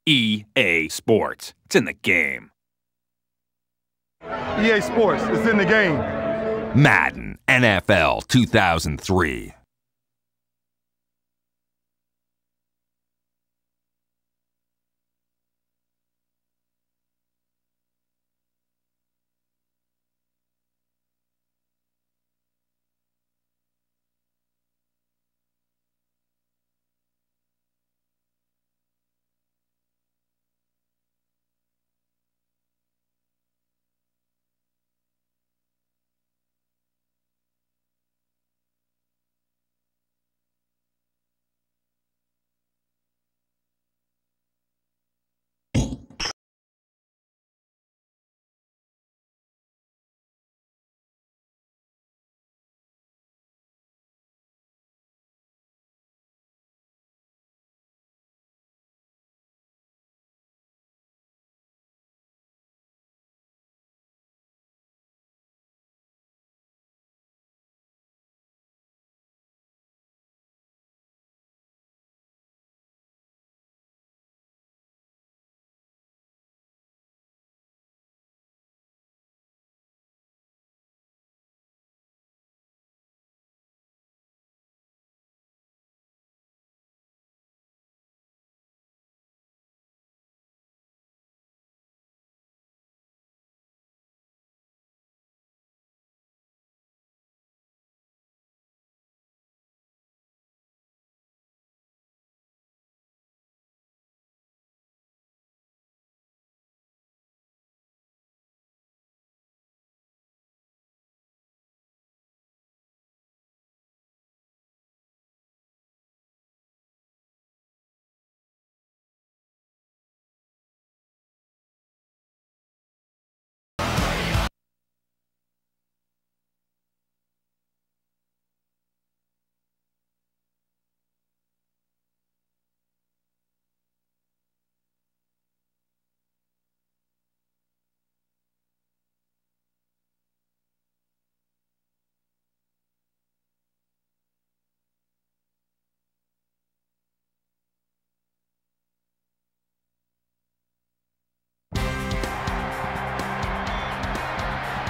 EA Sports. It's in the game. EA Sports. It's in the game. Madden NFL 2003.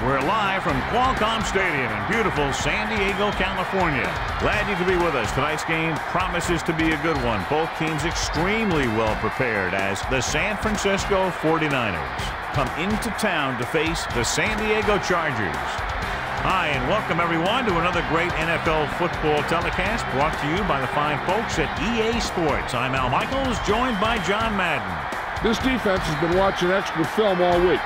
We're live from Qualcomm Stadium in beautiful San Diego, California. Glad you could be with us. Tonight's game promises to be a good one. Both teams extremely well prepared as the San Francisco 49ers come into town to face the San Diego Chargers. Hi, and welcome everyone to another great NFL football telecast brought to you by the fine folks at EA Sports. I'm Al Michaels, joined by John Madden. This defense has been watching extra film all week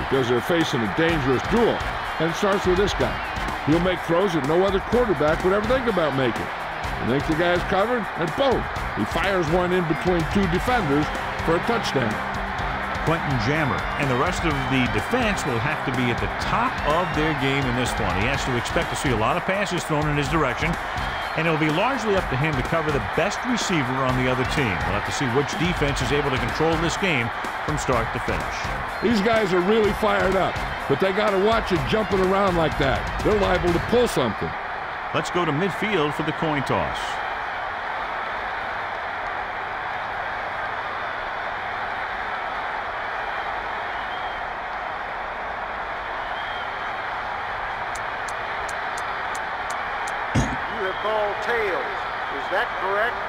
because they're facing a dangerous duel. And it starts with this guy. He'll make throws that no other quarterback would ever think about making. He thinks the guy's covered, and boom, he fires one in between two defenders for a touchdown. Quentin Jammer and the rest of the defense will have to be at the top of their game in this one. He has to expect to see a lot of passes thrown in his direction, and it'll be largely up to him to cover the best receiver on the other team. We'll have to see which defense is able to control this game from start to finish. These guys are really fired up, but they got to watch it jumping around like that. They're liable to pull something. Let's go to midfield for the coin toss. You have called tails. Is that correct?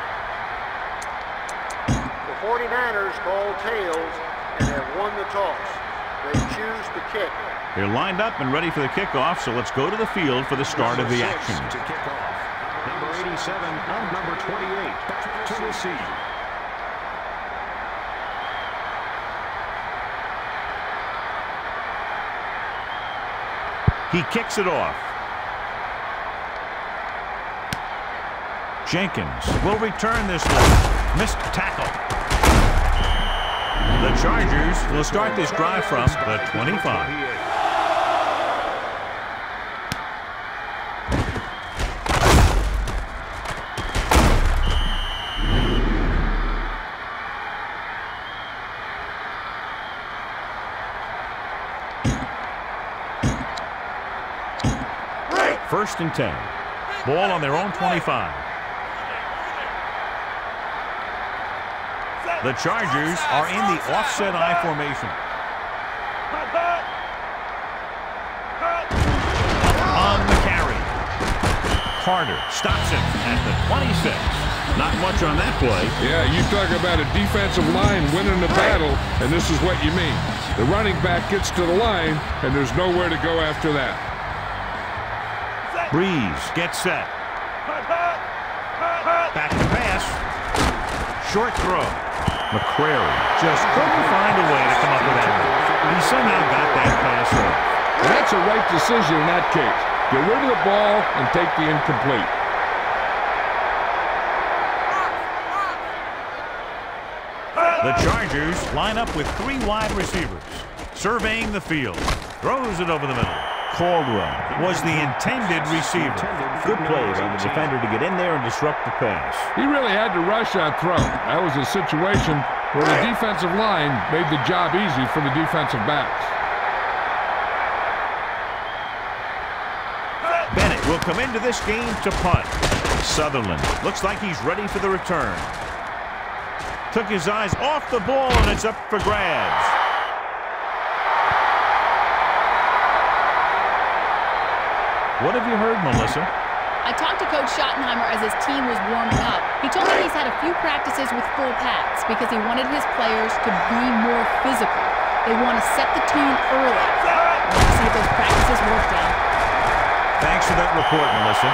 The 49ers call tails and have won the toss. They choose the kick. They're lined up and ready for the kickoff, so let's go to the field for the start of the action. To kick off, number 87 and number 28 to receive. He kicks it off. Jenkins will return this one. Missed tackle. The Chargers will start this drive from the 25. First and 10. Ball on their own 25. The Chargers are in the offset I formation. On the carry. Carter stops him at the 26. Not much on that play. Yeah, you talk about a defensive line winning the battle, and this is what you mean. The running back gets to the line, and there's nowhere to go after that. Breeze gets set. Back to pass. Short throw. McCrary just couldn't find a way to come up with that one. He somehow got that pass off. And that's a right decision in that case. Get rid of the ball and take the incomplete. The Chargers line up with 3 wide receivers. Surveying the field. Throws it over the middle. Caldwell was the intended receiver. Good play by the defender to get in there and disrupt the pass. He really had to rush that throw. That was a situation where the defensive line made the job easy for the defensive backs. Bennett will come into this game to punt. Sutherland looks like he's ready for the return. Took his eyes off the ball, and it's up for grabs. What have you heard, Melissa? I talked to Coach Schottenheimer as his team was warming up. He told me he's had a few practices with full pads because he wanted his players to be more physical. They want to set the tone early. Let's see if those practices worked out. Thanks for that report, Melissa.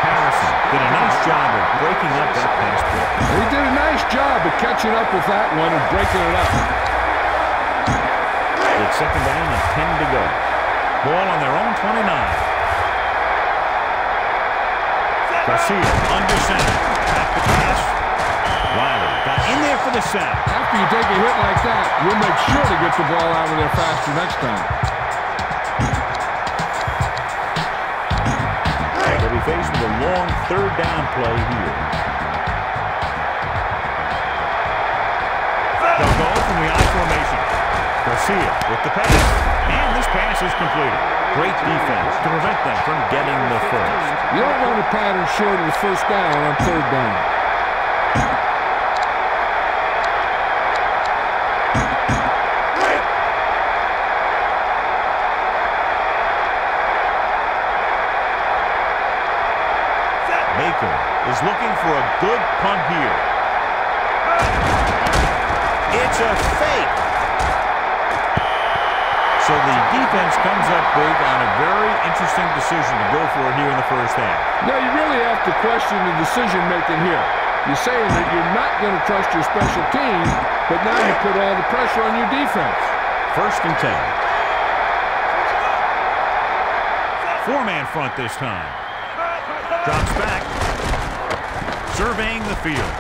Harrison did a nice job of breaking up that pass play. He did a nice job of catching up with that one and breaking it up. It's second down and 10 to go. Ball on their own 29. Garcia under center. Back to pass. Riley got in there for the sack. After you take a hit like that, you'll make sure to get the ball out of there faster next time. They'll be faced with a long third down play here. They'll go from the I formation. Garcia with the pass. And this pass is completed. Great defense to prevent them from getting the first. You don't want a pattern short of the first down on third down. Is looking for a good punt here. It's a fake. So the defense comes up big on a very interesting decision to go for it here in the first half. Now, you really have to question the decision-making here. You're saying that you're not going to trust your special team, but now you put all the pressure on your defense. First and 10. 4-man front this time. Drops back. Surveying the field.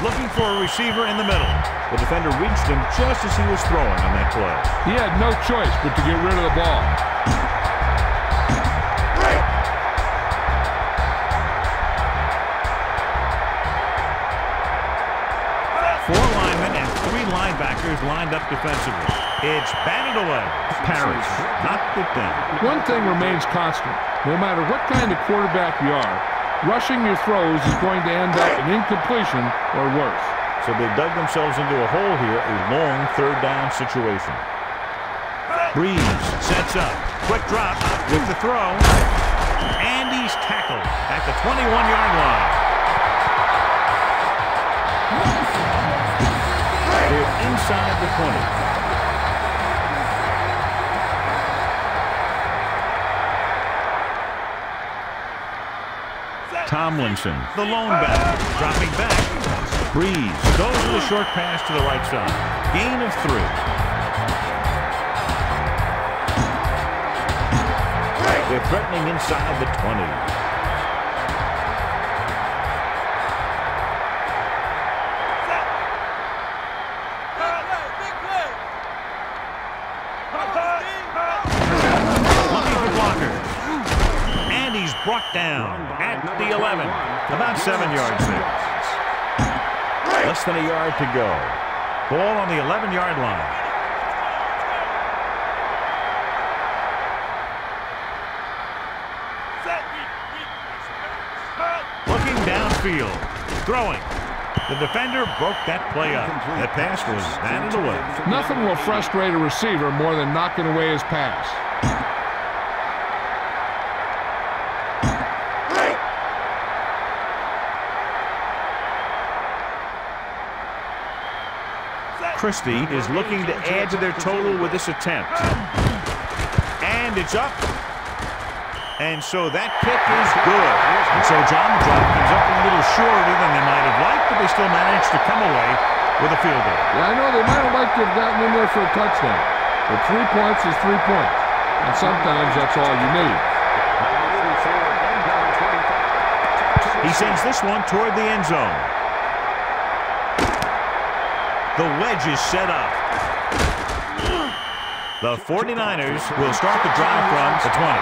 Looking for a receiver in the middle. The defender reached him just as he was throwing on that play. He had no choice but to get rid of the ball. Four linemen and 3 linebackers lined up defensively. It's batted away. Parrish knocked it down. One thing remains constant. No matter what kind of quarterback you are, rushing your throws is going to end up in incompletion or worse. So they dug themselves into a hole here, a long third down situation. Breeze sets up. Quick drop with the throw. And he's tackled at the 21-yard line. They're inside the 20. Tomlinson, the lone back, dropping back. Breeze goes with a short pass to the right side. Gain of 3. They're threatening inside the 20. Looking for blockers. And he's brought down at the 11. About 7 yards there. Less than a yard to go. Ball on the 11-yard line. Looking downfield. Throwing. The defender broke that play up. That pass was batted away. Nothing will frustrate a receiver more than knocking away his pass. Christie is looking to add to their total with this attempt. And it's up. And so that kick is good. And so John, the drive comes up a little shorter than they might have liked, but they still managed to come away with a field goal. Yeah, I know they might have liked to have gotten in there for a touchdown. But 3 points is 3 points. And sometimes that's all you need. He sends this one toward the end zone. The wedge is set up. The 49ers will start the drive from the 20.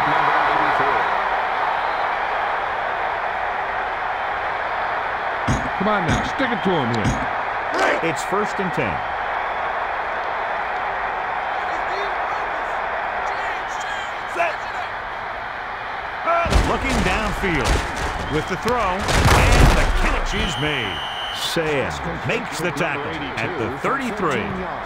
Come on now, stick it to him here. It's 1st and 10. Looking downfield with the throw, and the catch is made. Sam makes the tackle at the 33.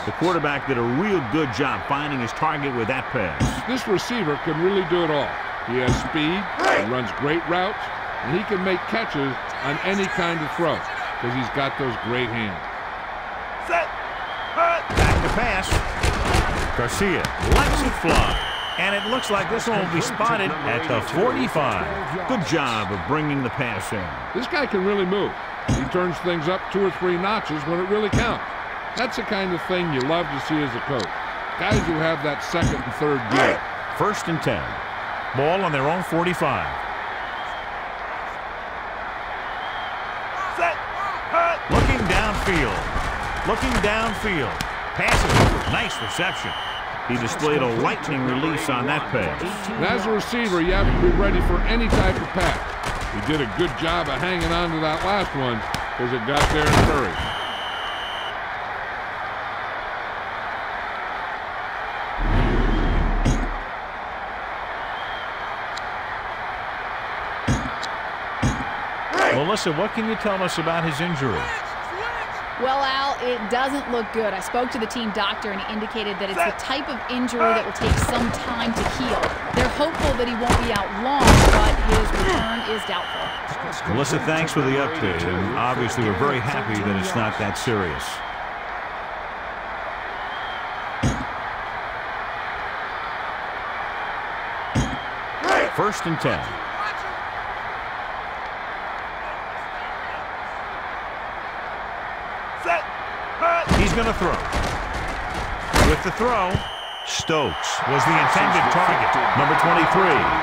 The quarterback did a real good job finding his target with that pass. This receiver can really do it all. He has speed, he runs great routes, and he can make catches on any kind of throw because he's got those great hands. Back to pass. Garcia lets it fly. And it looks like this one will be spotted at the 45. Good job of bringing the pass in. This guy can really move. He turns things up 2 or 3 notches when it really counts. That's the kind of thing you love to see as a coach. Guys who have that 2nd and 3rd gear. 1st and 10. Ball on their own 45. Looking downfield. Looking downfield. Passes. Nice reception. He displayed a lightning release on that pass. And as a receiver, you have to be ready for any type of pass. He did a good job of hanging on to that last one because it got there in a hurry. Melissa, what can you tell us about his injury? Well, Al, it doesn't look good. I spoke to the team doctor, and he indicated that it's the type of injury that will take some time to heal. They're hopeful that he won't be out long, but his return is doubtful. Melissa, thanks for the update, and obviously we're very happy that it's not that serious. First and 10. He's going to throw. With the throw, Stokes was the intended target. Number 23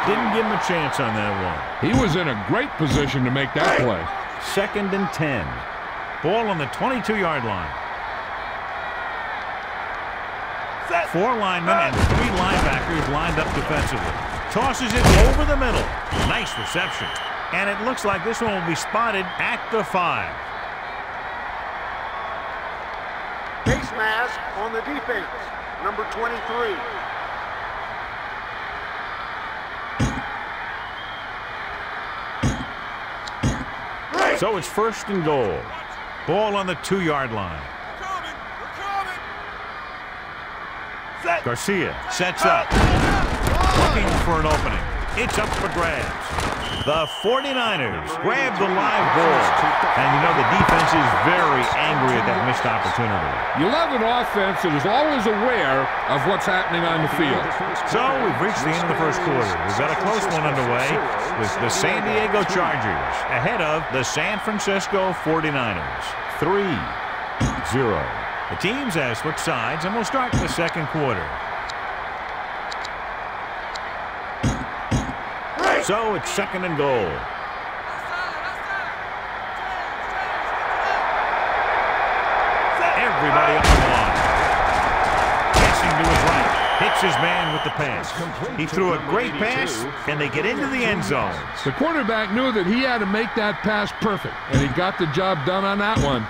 didn't give him a chance on that one. He was in a great position to make that play. 2nd and 10. Ball on the 22-yard line. 4 linemen and 3 linebackers lined up defensively. Tosses it over the middle. Nice reception. And it looks like this one will be spotted at the 5. Face mask on the defense, number 23. So it's 1st and goal. Ball on the 2-yard line. Garcia sets up. Looking for an opening. It's up for grabs. The 49ers grab the live ball. And you know the defense is very angry at that missed opportunity. You love an offense that is always aware of what's happening on the field. So we've reached the end of the first quarter. We've got a close one underway with the San Diego Chargers ahead of the San Francisco 49ers. 3-0. The teams have switched sides, and we'll start the second quarter. So it's 2nd and goal. Everybody on the line. Passing to his right. Hits his man with the pass. He threw a great pass, and they get into the end zone. The quarterback knew that he had to make that pass perfect, and he got the job done on that one.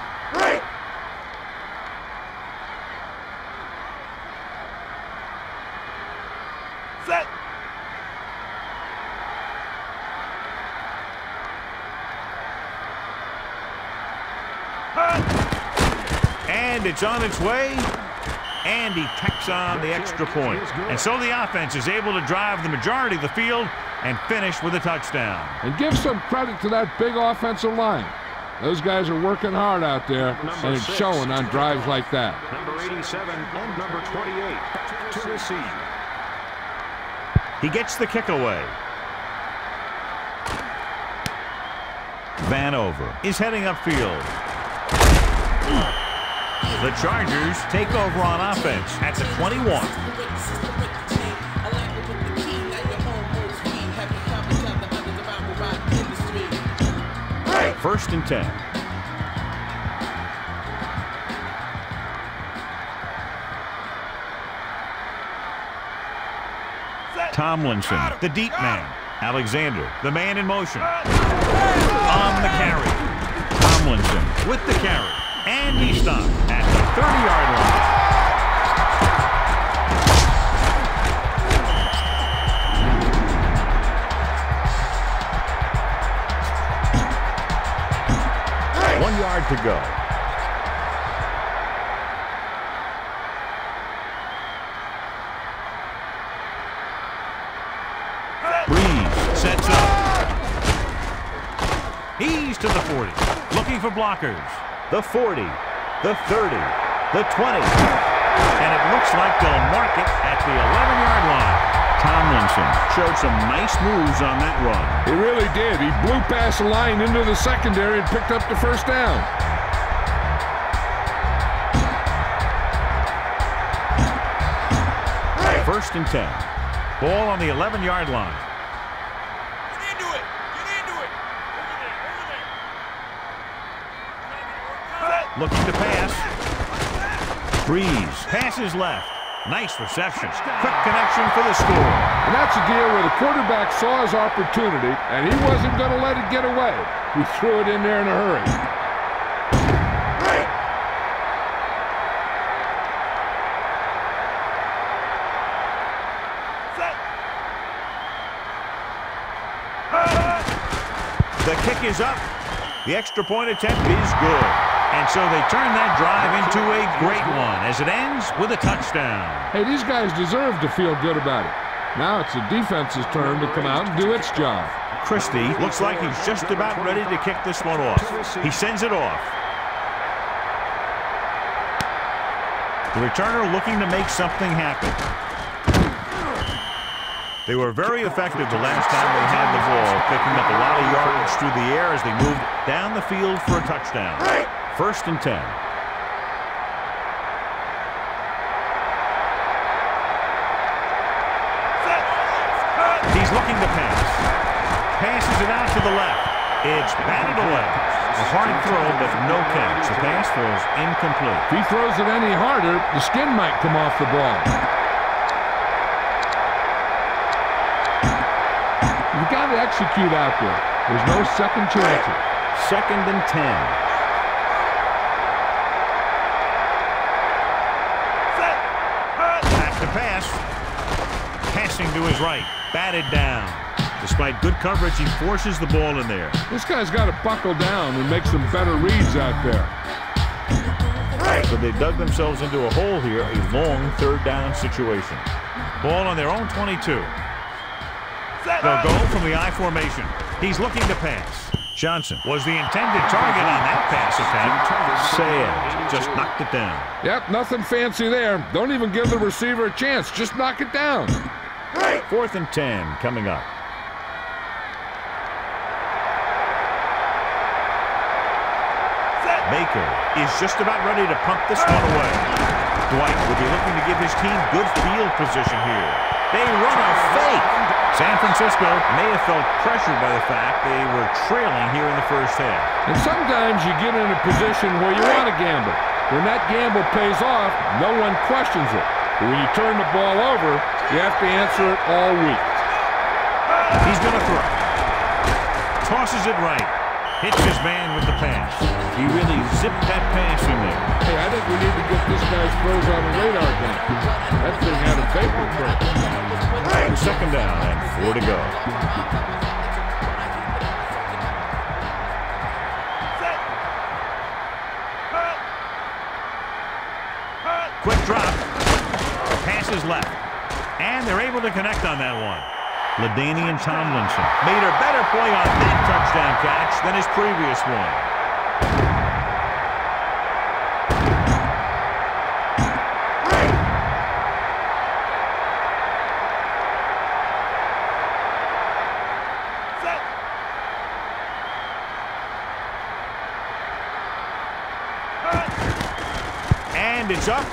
And it's on its way. And he tacks on the extra point. And so the offense is able to drive the majority of the field and finish with a touchdown. And give some credit to that big offensive line. Those guys are working hard out there, and it's showing on drives like that. Number 87 and number 28 to receive. He gets the kick away. Vanover is heading upfield. The Chargers take over on offense at the 21. First and 10. Tomlinson, the deep man. Alexander, the man in motion. On the carry. Tomlinson with the carry. And he stopped at the 30-yard line. To go. Breeze sets up. He's to the 40. Looking for blockers. The 40, the 30, the 20. And it looks like they'll mark it at the 11-yard line. Tomlinson showed some nice moves on that run. He really did. He blew past the line into the secondary and picked up the first down. First and 10. Ball on the 11-yard line. Get into it. Get into it. Over there. Looking to pass. Breeze passes left. Nice reception. Quick connection for the score. And that's a deal where the quarterback saw his opportunity, and he wasn't going to let it get away. He threw it in there in a hurry. The kick is up. The extra point attempt is good. And so they turn that drive into a great one as it ends with a touchdown. Hey, these guys deserve to feel good about it. Now it's the defense's turn to come out and do its job. Christie looks like he's just about ready to kick this one off. He sends it off. The returner looking to make something happen. They were very effective the last time they had the ball, picking up a lot of yardage through the air as they moved down the field for a touchdown. First and 10. He's looking to pass. Passes it out to the left. It's batted away. A hard throw, but no catch. The pass was incomplete. If he throws it any harder, the skin might come off the ball. You've got to execute out there. There's no second chances. Second and 10. Back to pass. Passing to his right. Batted down. Despite good coverage, he forces the ball in there. This guy's got to buckle down and make some better reads out there. So they dug themselves into a hole here, a long third down situation. Ball on their own 22. They'll go from the I formation. He's looking to pass. Johnson was the intended target on that pass attempt. Sayed just knocked it down. Yep, nothing fancy there. Don't even give the receiver a chance. Just knock it down. Fourth and 10 coming up. Baker is just about ready to pump this one away. Dwight will be looking to give his team good field position here. They run a fake. San Francisco may have felt pressured by the fact they were trailing here in the first half. And sometimes you get in a position where you want to gamble. When that gamble pays off, no one questions it. But when you turn the ball over, you have to answer it all week. He's going to throw. Tosses it right. Hits his man with the pass. He really zipped that pass in there. Hey, I think we need to get this guy's throws on the radar gun. That thing had a vapor trail. Second down and 4 to go. passes left. And they're able to connect on that one. LaDainian Tomlinson made a better play on that touchdown catch than his previous one. And it's up,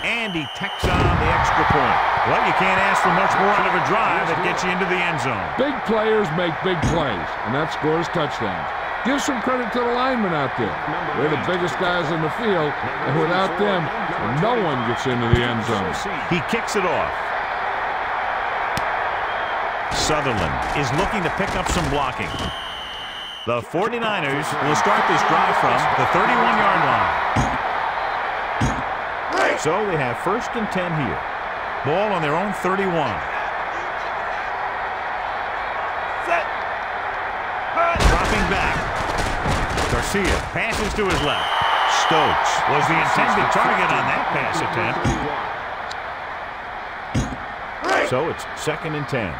and he tacks on the extra point. Well, you can't ask for much more out of a drive that gets you into the end zone. Big players make big plays, and that scores touchdowns. Give some credit to the linemen out there. They're the biggest guys in the field, and without them, no one gets into the end zone. He kicks it off. Sutherland is looking to pick up some blocking. The 49ers will start this drive from the 31-yard line. So they have 1st and 10 here. Ball on their own 31. Dropping back. Garcia passes to his left. Stokes was the intended target on that pass attempt. So it's 2nd and 10.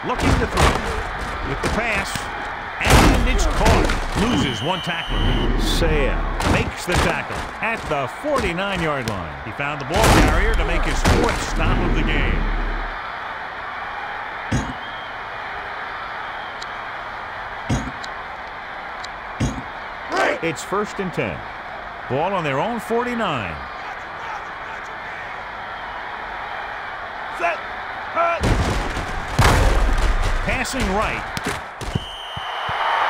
Looking to throw with the pass, and it's caught. Loses one tackler. Saya makes the tackle at the 49-yard line. He found the ball carrier to make his 4th stop of the game. It's 1st and 10. Ball on their own 49. Passing right.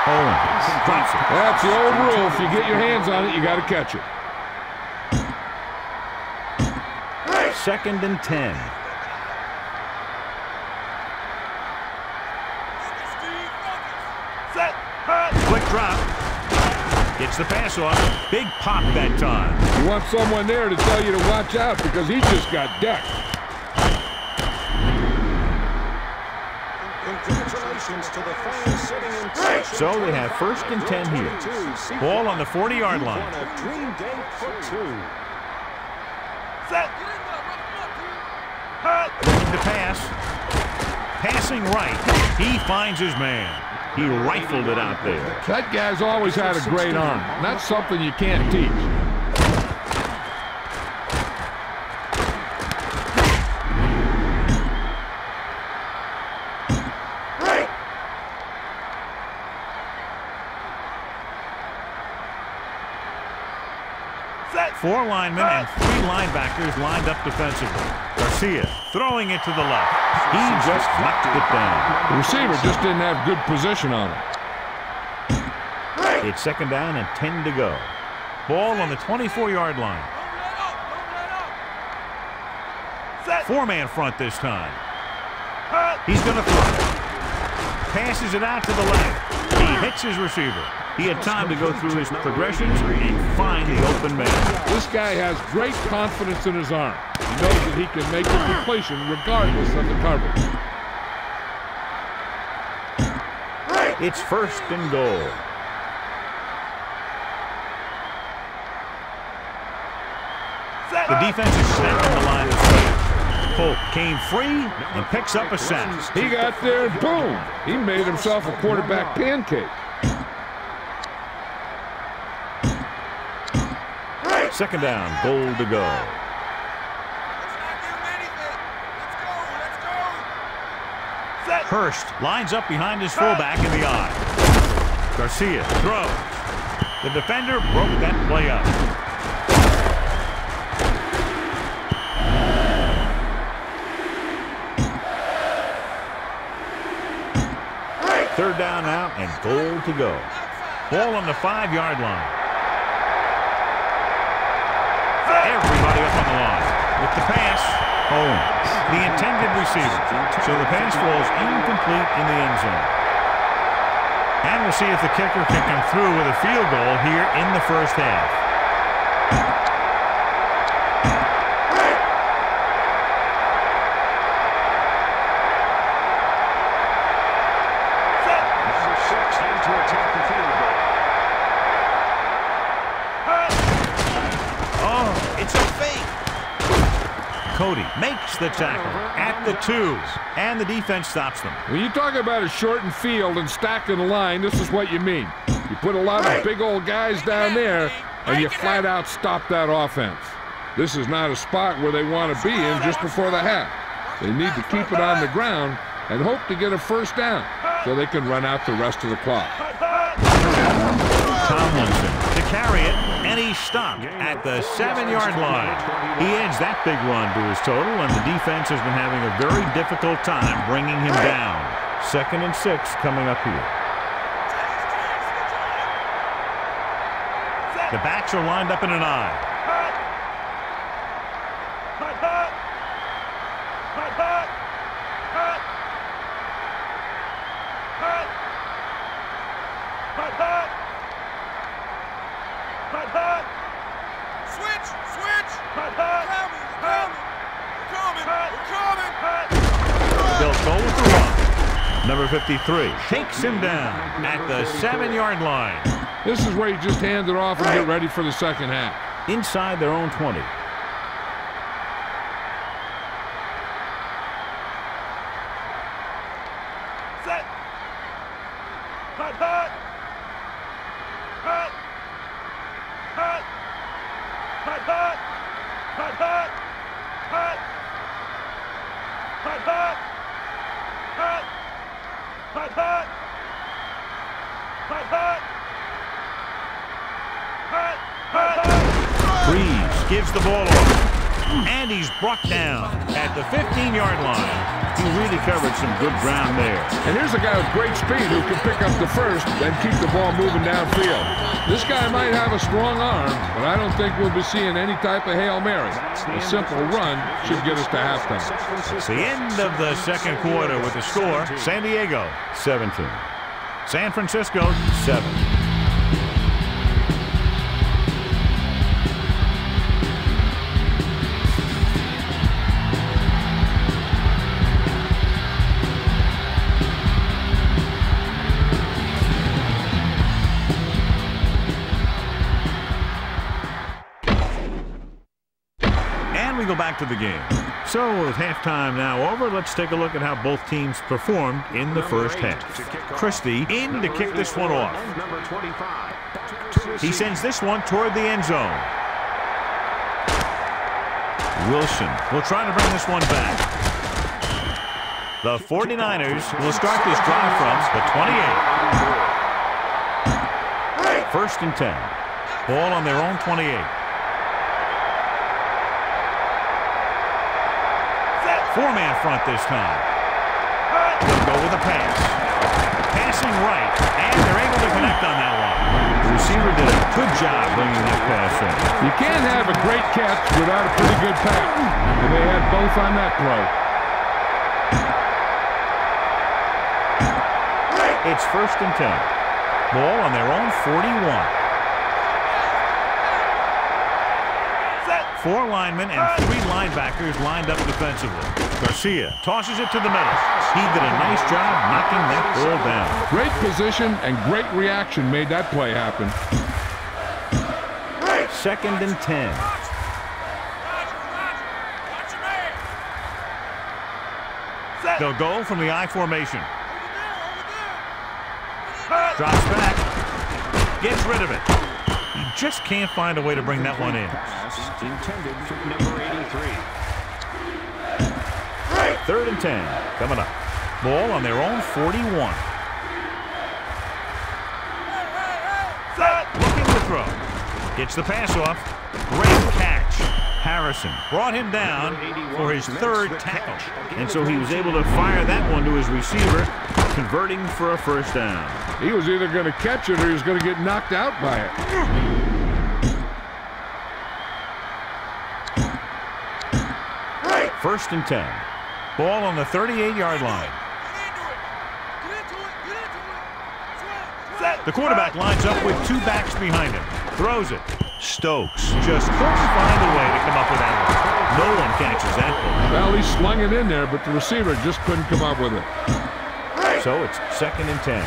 Owens drops it. That's the old rule. If you get your hands on it, you got to catch it. 2nd and 10. Quick drop. Gets the pass off. Big pop that time. You want someone there to tell you to watch out because he just got decked. So they have 1st and 10 here. Ball on the 40-yard line. Looking to pass. Passing right. He finds his man. He rifled it out there. That guy's always had a great arm. That's something you can't teach. Four linemen and 3 linebackers lined up defensively. Garcia throwing it to the left. He just knocked it down. The receiver just didn't have good position on it. It's 2nd down and 10 to go. Ball on the 24-yard line. 4-man front this time. He's going to throw. Passes it out to the left. He hits his receiver. He had time to go through his progressions and find the open man. This guy has great confidence in his arm. He knows that he can make the completion regardless of the coverage. It's 1st and goal. The defense is set on the line of scrimmage. Polk came free and picks up a sack. He got there and boom! He made himself a quarterback pancake. 2nd down, goal to go. Hurst lines up behind his fullback in the eye. Garcia throws. The defender broke that play up. Third down now and goal to go. Ball on the 5-yard line. Everybody up on the line. With the pass, Owens, the intended receiver. So the pass falls incomplete in the end zone. And we'll see if the kicker can come through with a field goal here in the first half. Cody makes the tackle at the 2, and the defense stops them. When you talk about a shortened field and stacking the line, this is what you mean. You put a lot of big old guys down there, and you flat out stop that offense. This is not a spot where they want to be in just before the half. They need to keep it on the ground and hope to get a first down so they can run out the rest of the clock. Tomlinson to carry it, and he's stopped at the 7-yard line. He adds that big run to his total, and the defense has been having a very difficult time bringing him down. 2nd and 6 coming up here. The backs are lined up in an eye. They'll go with the run. Number 53 takes him down at the 7-yard line. This is where you just hand it off and get ready for the second half. Inside their own 20. Set. Hut, hut. Hut. Hut. Hut, hut. Hut, hut. Hut. Hut, hut. Hut. Hut, hut. Hut, hut. Hut, hut. Breeze gives the ball off. And he's brought down at the 15-yard line. He really covered some good ground there. And here's a guy with great speed who can pick up the first and keep the ball moving downfield. This guy might have a strong arm, but I don't think we'll be seeing any type of Hail Mary. A simple run should get us to halftime. It's the end of the second quarter with the score, San Diego 17. San Francisco 7. Go back to the game. So with halftime now over, let's take a look at how both teams performed in the first half. Christie in to kick this one off. He sends this one toward the end zone. Wilson will try to bring this one back. The 49ers will start this drive from the 28. 1st and 10. Ball on their own 28. Four-man front this time. They'll go with a pass. Passing right, and they're able to connect on that one. The receiver did a good job bringing that pass in. You can't have a great catch without a pretty good pass. And they had both on that play. It's 1st and 10. Ball on their own 41. 4 linemen and 3 linebackers lined up defensively. Garcia tosses it to the middle. He did a nice job knocking that ball down. Great position and great reaction made that play happen. 2nd and 10. They'll go from the I formation. Drops back. Gets rid of it. He just can't find a way to bring that one in. Intended for number 83. 3rd and 10 coming up. Ball on their own 41. Looking to throw. Gets the pass off. Great catch. Harrison brought him down for his 3rd tackle. And so he was able to fire that one to his receiver, converting for a first down. He was either going to catch it or he was going to get knocked out by it. 1st and 10. Ball on the 38-yard line. The quarterback lines up with 2 backs behind him. Throws it. Stokes just couldn't find a way to come up with that one. No one catches that ball. Well, he slung it in there, but the receiver just couldn't come up with it. So it's 2nd and 10.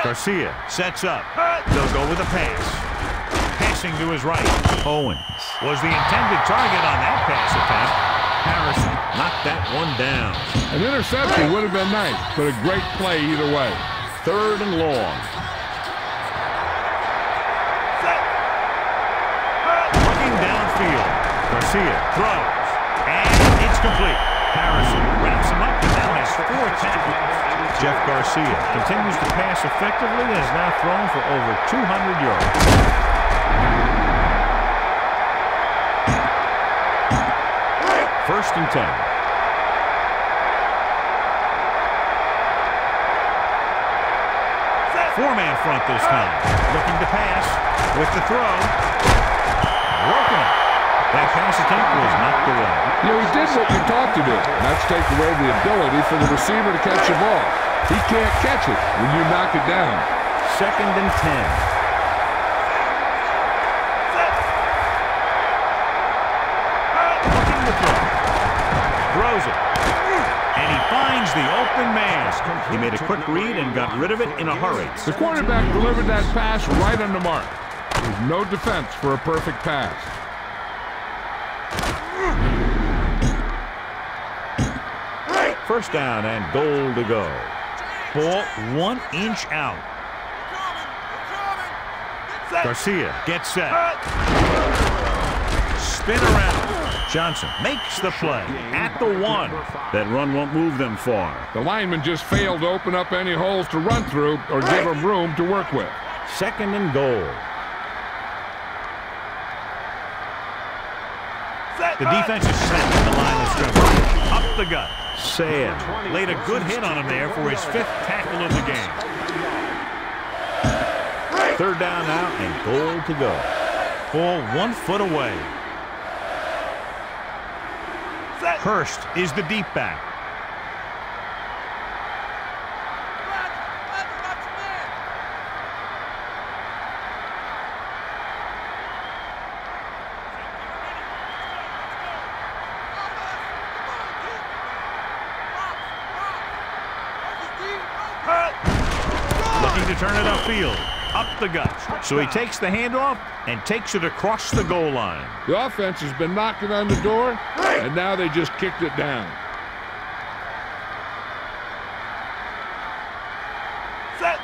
Garcia sets up. They'll go with a pass. passing to his right. Owens was the intended target on that pass attempt. Harrison knocked that one down. An interception would have been nice, but a great play either way. 3rd and long. Looking downfield. Garcia throws. And it's complete. Harrison wraps him up and now has 4 tackles. Jeff Garcia continues to pass effectively and has now thrown for over 200 yards. First and 10. Four-man front this time. Looking to pass with the throw. Broken up. That pass attempt was knocked away. You know, he did what you taught to do. That's take away the ability for the receiver to catch the ball. He can't catch it when you knock it down. 2nd and 10. Looking to throw. Throws it. And he finds the open man. He made a quick read and got rid of it in a hurry. The quarterback delivered that pass right on the mark. There's no defense for a perfect pass. First down and goal to go. Ball 1 inch out. Garcia gets set. Spin around. Johnson makes the play at the 1. That run won't move them far. The lineman just failed to open up any holes to run through or give them room to work with. 2nd and goal. The defense is set at the line of scrimmage. Up the gut. Sam laid a good hit on him there for his 5th tackle of the game. 3rd down now and goal to go. Ball 1 foot away. Hurst is the deep back. Looking to turn it upfield. Up the gut. So he takes the handoff and takes it across the goal line. The offense has been knocking on the door, and now they just kicked it down. Set.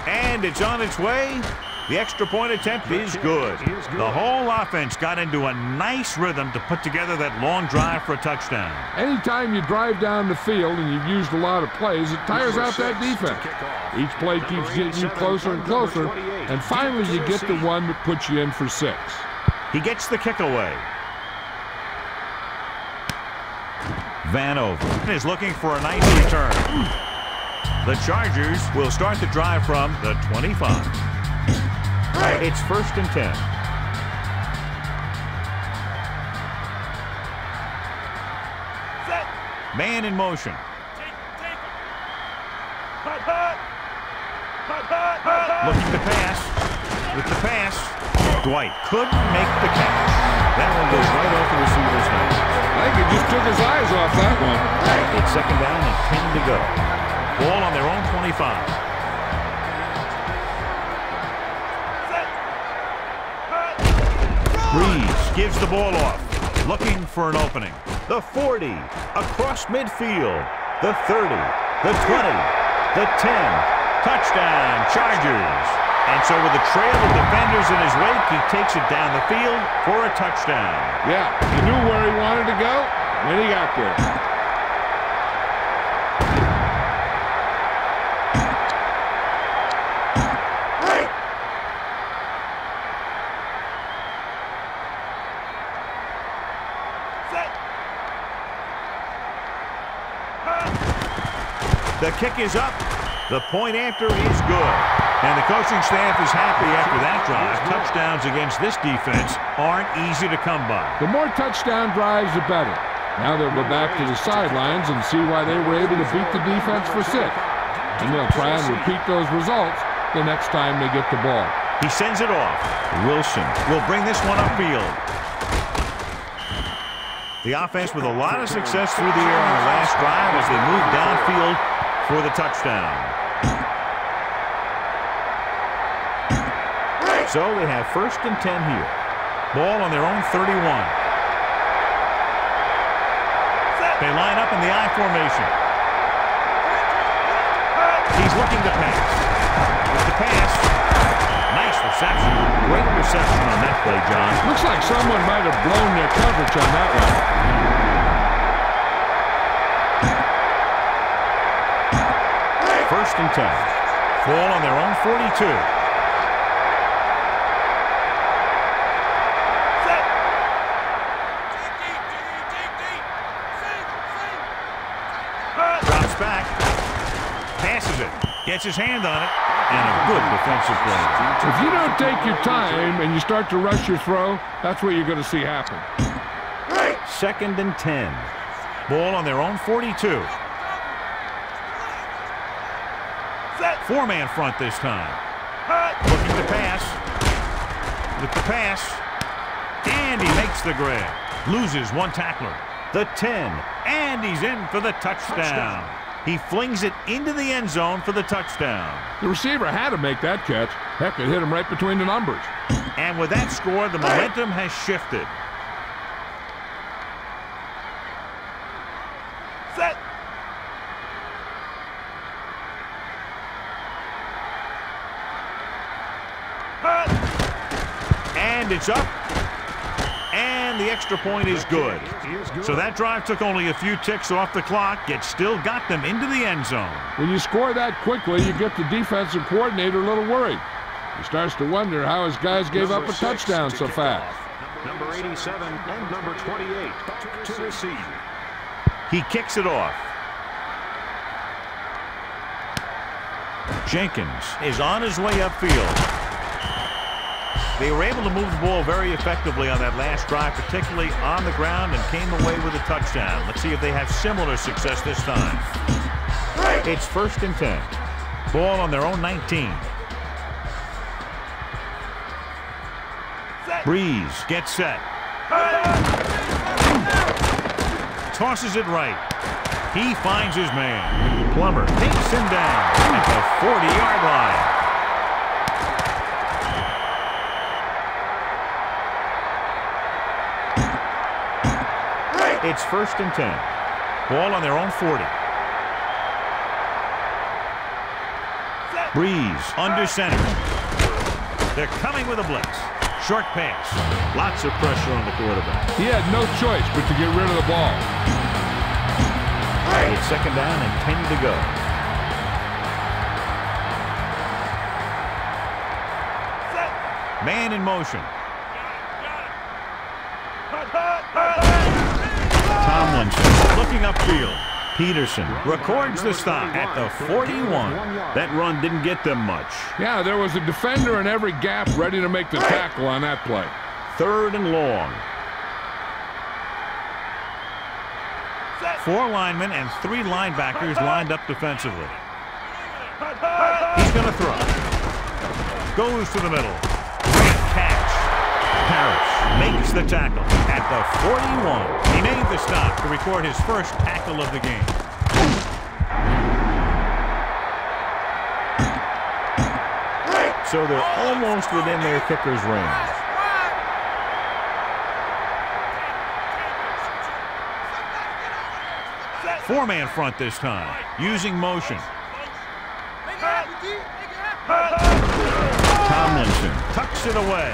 And it's on its way. The extra point attempt is good. The whole offense got into a nice rhythm to put together that long drive for a touchdown. Anytime you drive down the field and you've used a lot of plays, it tires out that defense. Each play keeps getting you closer and closer, and finally you get the one that puts you in for 6. He gets the kick away. Vanover is looking for a nice return. The Chargers will start the drive from the 25. It's 1st and 10. Set. Man in motion. Looking to pass. With the pass, Dwight couldn't make the catch. That one goes right off the receiver's hand. I think he just took his eyes off that one. It's 2nd down and 10 to go. Ball on their own 25. Breeze gives the ball off, looking for an opening. The 40, across midfield. The 30, the 20, the 10. Touchdown, Chargers. And so with a trail of defenders in his wake, he takes it down the field for a touchdown. Yeah, he knew where he wanted to go when he got there. The kick is up. The point after is good. And the coaching staff is happy after that drive. Touchdowns against this defense aren't easy to come by. The more touchdown drives, the better. Now they'll go back to the sidelines and see why they were able to beat the defense for 6. And they'll try and repeat those results the next time they get the ball. He sends it off. Wilson will bring this one upfield. The offense with a lot of success through the air on the last drive as they move downfield for the touchdown. So they have 1st and 10 here. Ball on their own 31. They line up in the I formation. He's looking to pass. With the pass. Nice reception. Great reception on that play, John. Looks like someone might have blown their coverage on that one. 1st and 10. Ball on their own 42. Drops back. Passes it. Gets his hand on it. And a good defensive play. If you don't take your time and you start to rush your throw, that's what you're going to see happen. 2nd and 10. Ball on their own 42. 4-man front this time. Looking to pass. With the pass. And he makes the grab. Loses one tackler. The 10. And he's in for the touchdown. He flings it into the end zone for the touchdown. The receiver had to make that catch. Heck, it hit him right between the numbers. And with that score, the momentum has shifted. Set. And it's up. And the extra point is good. So that drive took only a few ticks off the clock, yet still got them into the end zone. When you score that quickly, you get the defensive coordinator a little worried. He starts to wonder how his guys gave up a touchdown so fast. Number 87 and number 28 to receive. He kicks it off. Jenkins is on his way upfield. They were able to move the ball very effectively on that last drive, particularly on the ground, and came away with a touchdown. Let's see if they have similar success this time. It's 1st and 10. Ball on their own 19. Breeze gets set. Tosses it right. He finds his man. Plummer takes him down at the 40-yard line. It's 1st and 10. Ball on their own 40. Breeze under center. They're coming with a blitz. Short pass. Lots of pressure on the quarterback. He had no choice but to get rid of the ball. It's 2nd down and 10 to go. Man in motion. Tomlinson looking upfield. Peterson records the stop at the 41. That run didn't get them much. Yeah, there was a defender in every gap ready to make the tackle on that play. 3rd and long. 4 linemen and 3 linebackers lined up defensively. He's going to throw. Goes to the middle. Great catch. Parrish makes the tackle at the 41. He made the stop to record his first tackle of the game. So they're almost within their kicker's range. Four-man front this time, using motion. Tomlinson tucks it away.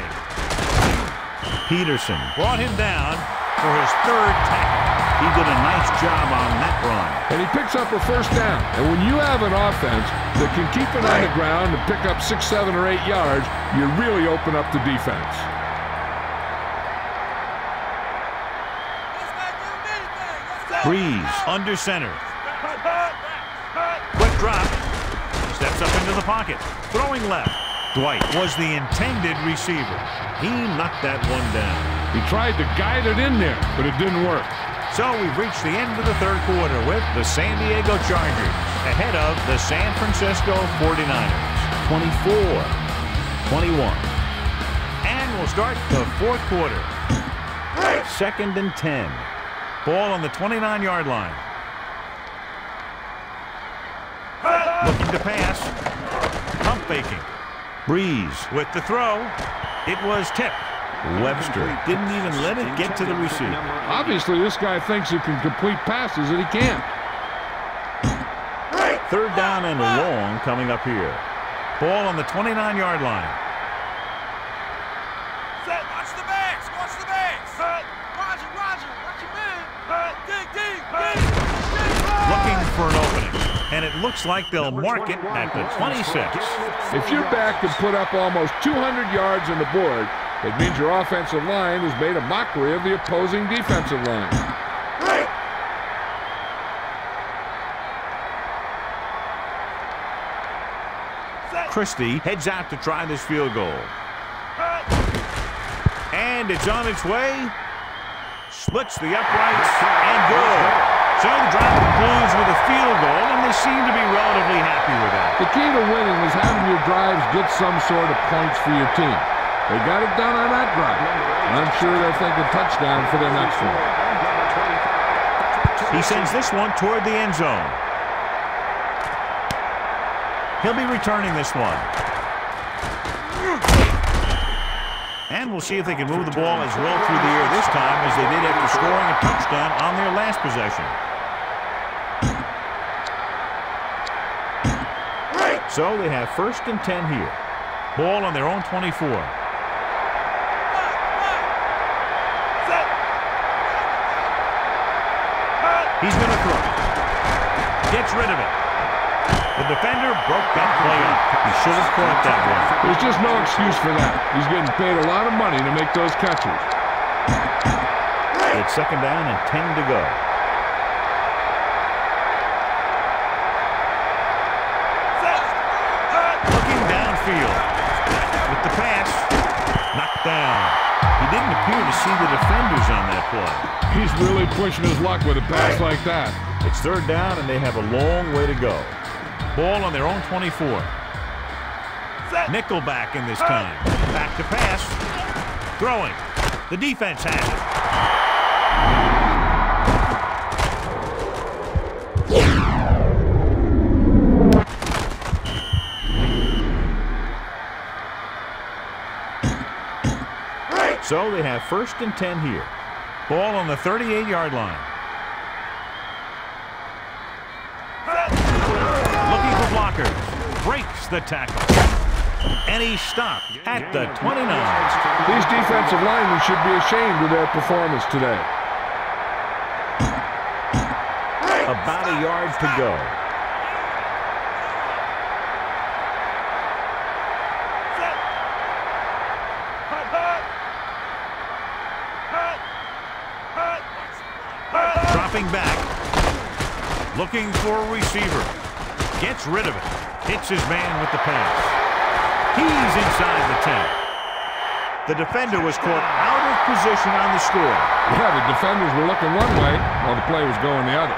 Peterson brought him down for his 3rd tackle. He did a nice job on that run. And he picks up a 1st down. And when you have an offense that can keep it on the ground and pick up 6, 7, or 8 yards, you really open up the defense. Breeze under center. Quick drop. Steps up into the pocket. Throwing left. Dwight was the intended receiver. He knocked that one down. He tried to guide it in there, but it didn't work. So we've reached the end of the 3rd quarter with the San Diego Chargers ahead of the San Francisco 49ers. 24-21. And we'll start the 4th quarter. 2nd and 10. Ball on the 29-yard line. Looking to pass. Pump faking. Breeze with the throw. It was tipped. Webster didn't even let it get to the receiver. Obviously, this guy thinks he can complete passes and he can't. Third down and long coming up here. Ball on the 29-yard line. Set. Watch the backs. Watch the backs. Roger. Watch your man. Dig. Looking for an opening. And it looks like they'll mark it at the 26. If your back can put up almost 200 yards on the board, it means your offensive line has made a mockery of the opposing defensive line. Christie heads out to try this field goal. And it's on its way. Splits the uprights and good. So the drive concludes with a field goal, and they seem to be relatively happy with that. The key to winning is having your drives get some sort of points for your team. They got it done on that drive. I'm sure they're thinking touchdown for their next one. He sends this one toward the end zone. He'll be returning this one. And we'll see if they can move the ball as well through the air this time as they did after scoring a touchdown on their last possession. So they have 1st and 10 here. Ball on their own 24. He's going to throw. Gets rid of it. The defender broke that play up. He should have caught that one. There's just no excuse for that. He's getting paid a lot of money to make those catches. It's 2nd down and 10 to go. Looking downfield. With the pass. Knocked down. He didn't appear to see the defenders on that play. He's really pushing his luck with a pass like that. It's 3rd down and they have a long way to go. Ball on their own 24. Nickelback in this time. Back to pass. Throwing. The defense has it. So they have 1st and 10 here. Ball on the 38-yard line. Looking for blockers. Breaks the tackle. And he's stopped at the 29. These defensive linemen should be ashamed of their performance today. About a yard to go. Dropping back. Looking for a receiver. Gets rid of it. Hits his man with the pass. He's inside the 10. The defender was caught out of position on the score. Yeah, the defenders were looking one way while the play was going the other.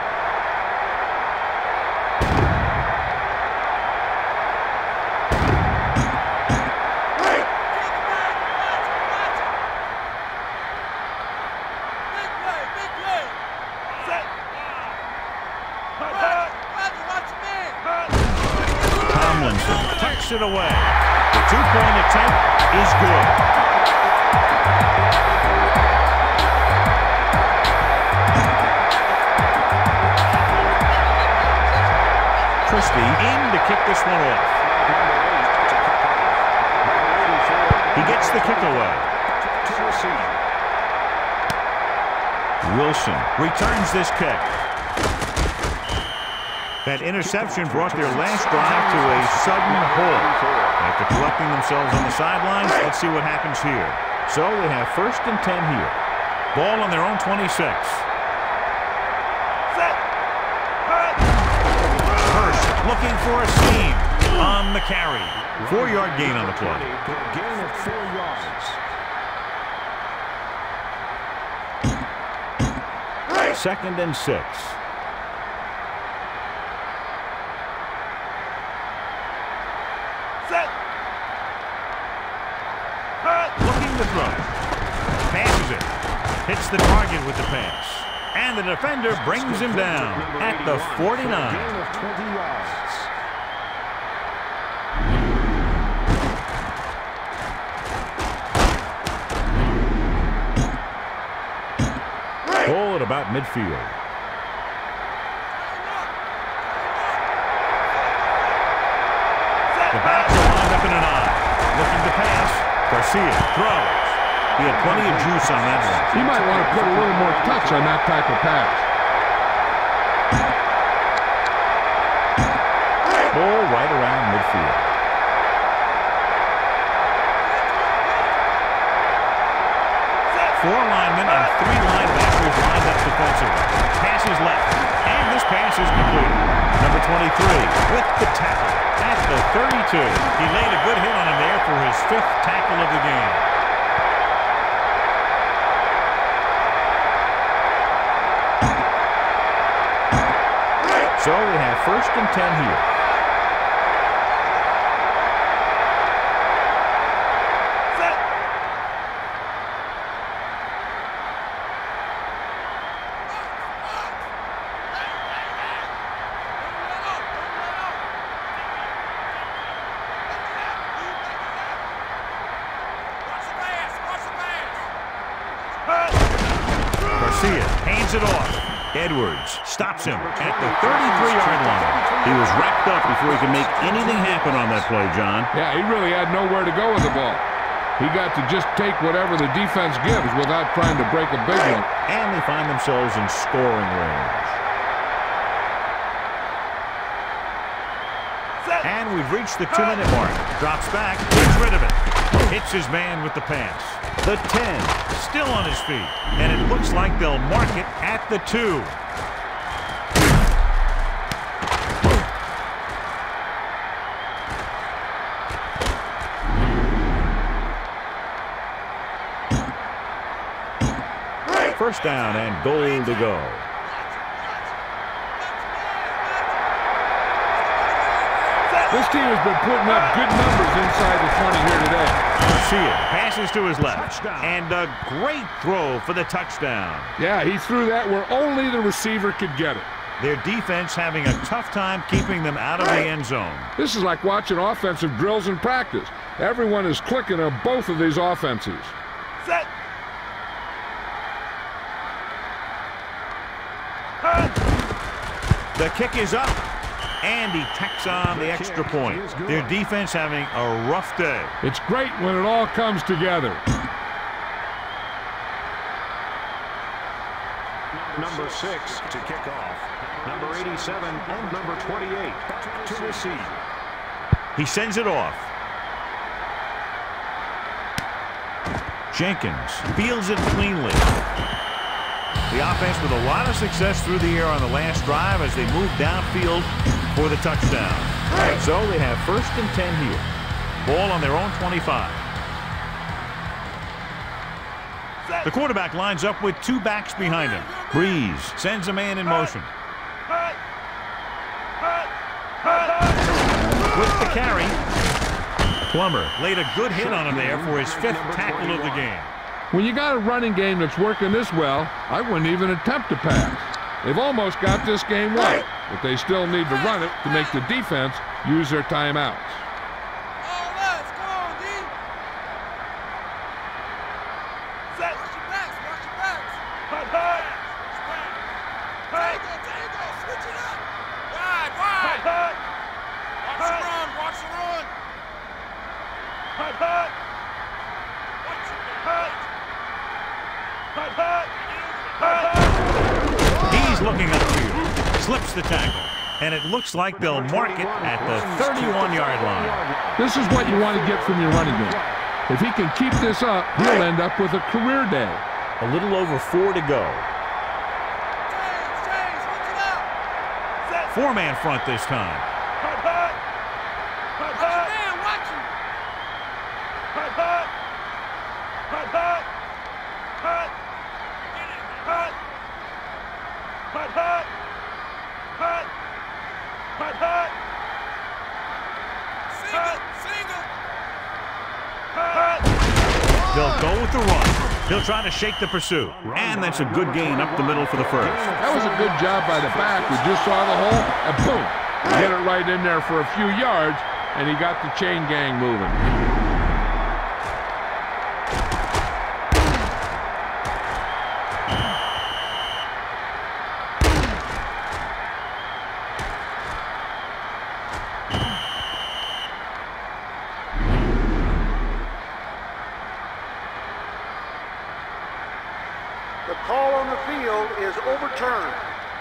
Tucks it away. The two-point attempt is good. Christie in to kick this one off. He gets the kick away. Wilson returns this kick. That interception brought their last drive to a sudden halt. After collecting themselves on the sidelines, let's see what happens here. So they have 1st and 10 here. Ball on their own 26. Hurst looking for a seam on the carry. 4-yard gain on the play. Gain of 4 yards. 2nd and 6. Looking to throw. Passes it. Hits the target with the pass. And the defender brings him down at the 49. Gain of 20 yards. Ball at about midfield. The backs are lined up in an eye. Looking to pass. Garcia throws. He had plenty of juice on that one. He might want to put a little more touch on that type of pass. Ball right around midfield. Four linemen and three linebackers lined up defensively. Pass is left. And this pass is completed. Number 23 with the tackle at the 32. He laid a good hit on him there for his 5th tackle of the game. So we have 1st and 10 here. Garcia hands it off. Edwards stops him at the 33-yard line. He was wrapped up before he could make anything happen on that play, John. Yeah, he really had nowhere to go with the ball. He got to just take whatever the defense gives without trying to break a big one. And they find themselves in scoring range. And we've reached the 2-minute mark. Drops back, gets rid of it. Hits his man with the pass. The 10, still on his feet. And it looks like they'll mark it at the 2. First down and goal to go. This team has been putting up good numbers inside the 20 here today. Garcia passes to his left. And a great throw for the touchdown. Yeah, he threw that where only the receiver could get it. Their defense having a tough time keeping them out of the end zone. This is like watching offensive drills in practice. Everyone is clicking on both of these offenses. Set. The kick is up. And he tacks on the extra point. Their defense having a rough day. It's great when it all comes together. Number 6 to kick off. Number 87 and number 28 to receive. He sends it off. Jenkins fields it cleanly. The offense with a lot of success through the air on the last drive as they move downfield for the touchdown. So they have 1st and 10 here. Ball on their own 25. The quarterback lines up with 2 backs behind him. Breeze sends a man in motion. With the carry, Plummer laid a good hit on him there for his 5th tackle of the game. When you got a running game that's working this well, I wouldn't even attempt to pass. They've almost got this game won, but they still need to run it to make the defense use their timeouts. All right, come on, D. Set. Watch your backs, watch your backs. Hut. Tango, switch it up. Wide. Hut. Watch the run. Hut. Watch it. He's looking upfield, slips the tackle, and it looks like they'll mark it at the 31-yard line. This is what you want to get from your running game. If he can keep this up, he'll end up with a career day. A little over 4 to go. James, switch it up. 4-man front this time. Watch your man, watch him. They'll go with the run. He'll try to shake the pursuit. And that's a good gain up the middle for the first. That was a good job by the back. He just saw the hole, and boom. Get it right in there for a few yards, and he got the chain gang moving. The call on the field is overturned.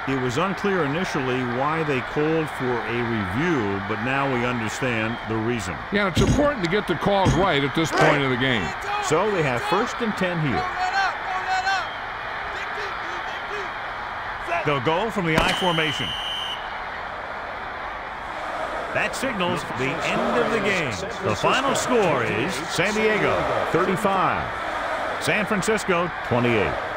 It was unclear initially why they called for a review, but now we understand the reason. Yeah, it's important to get the calls right at this point of the game. So they have 1st and 10 here. They'll go from the I formation. That signals the end of the game. The final score is San Diego 35, San Francisco 28.